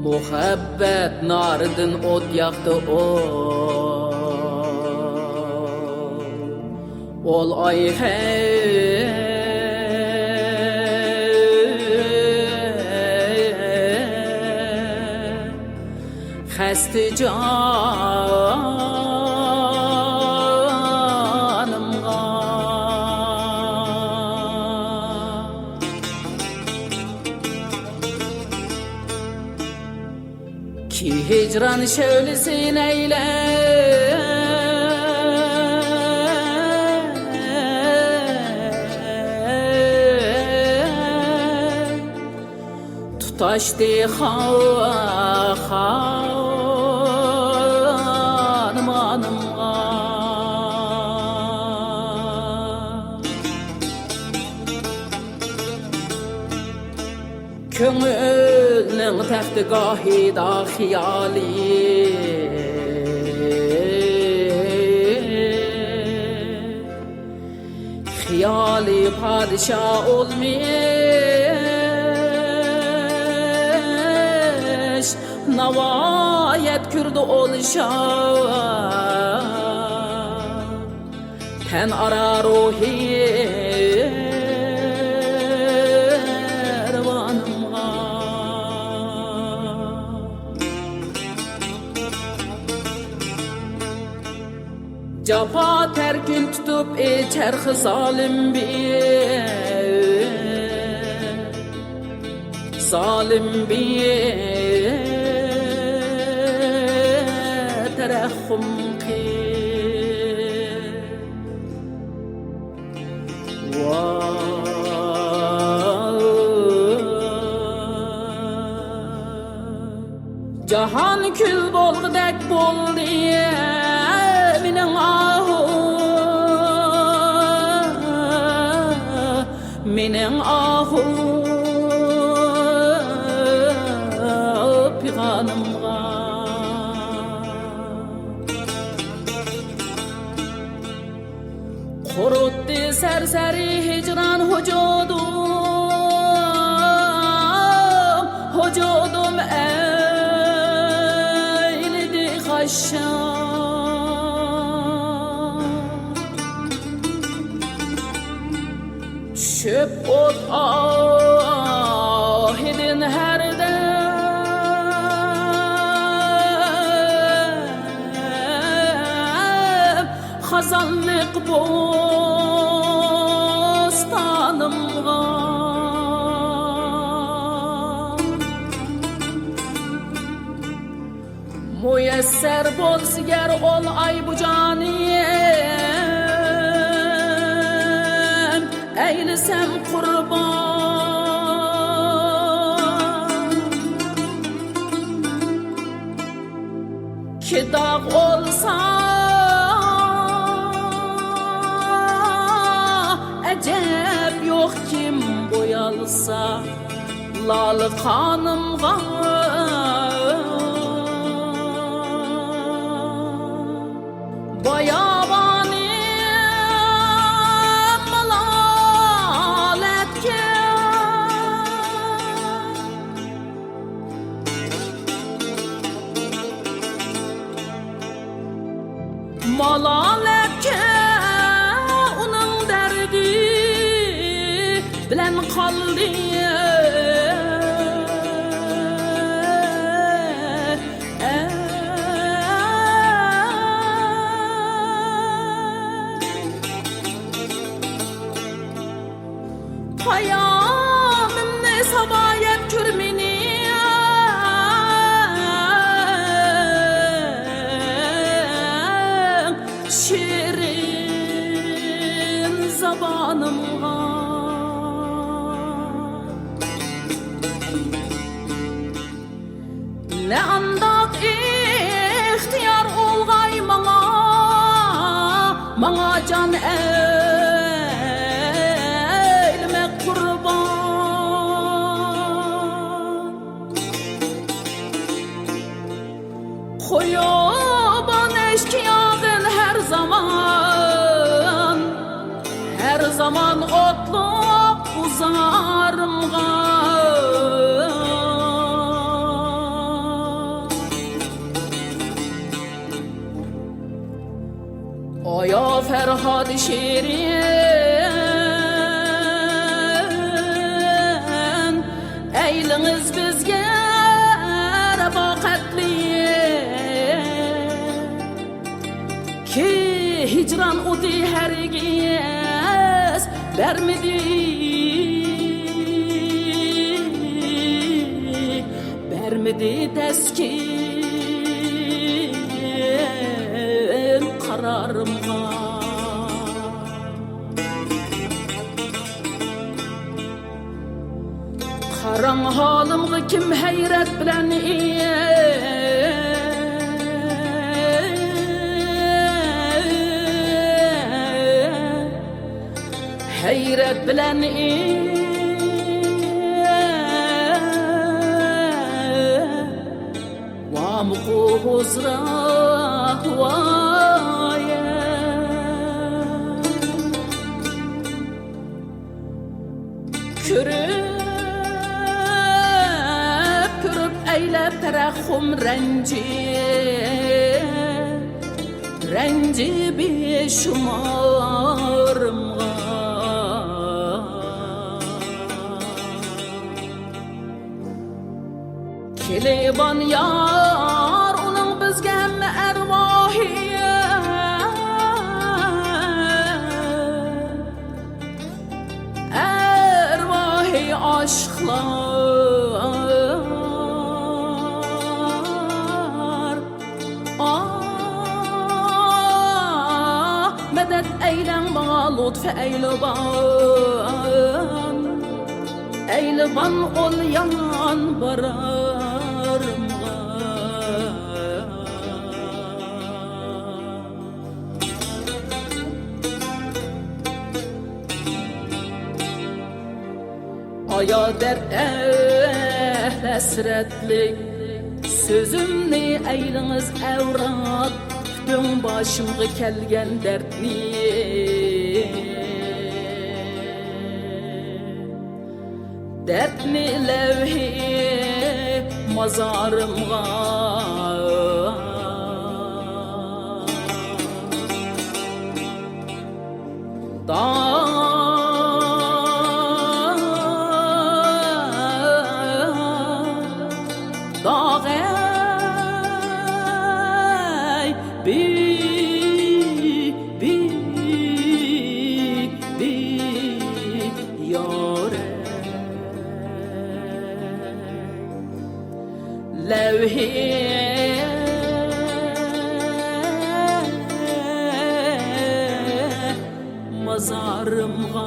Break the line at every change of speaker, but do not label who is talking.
Muhabbet narıdın ot yaktı ol ay hey Xəstə canımğa Ki hicran şevlisin eyle Tutaşdı hanım hanımğa Köngülün təxti qahida xiyali Xiyali padişah olmuş Navayet kürdü oluşan Ten ara ruhi Capa terkün tutup çerxi zalim bir terehhum ki Cahan kül bolgudek boldu minin ahu Minin ahu piganımğa Kuruttu serseri hicran Hücudum eyledi haşşam Çöp ot ahidin her dem Hazanlık bostanımğa Müyesser bolsiger ol ay bu caniyem Eylisem kurban Ki dağ olsa Ecep yok kim boyalsa Lalı kanımğa Bayabani malaletke Malaletke onun derdi bilen kaldı Hayamın sabayet kürmini Şirin zabanımğa Ne andak ihtiyar olgay Mana can eylmek kurban şirin eyliniz bizge rafaqatli ki hicran udi hergiz bermedi teskin kararımga Karan halımga kim hayret bilen hayret bilen wa muquzra wa Kürüp eylep terahum renci bir şumarımga Keleban yar onun bizge hemme ervahi aşklar medet eylen bana lütfe eyleban ol yanan bararımga Aya dert hasretlik sözümni eyliniz evrat Dön başımga kelgen dertni levhi mazarımga Dağay yare levhi mazarımga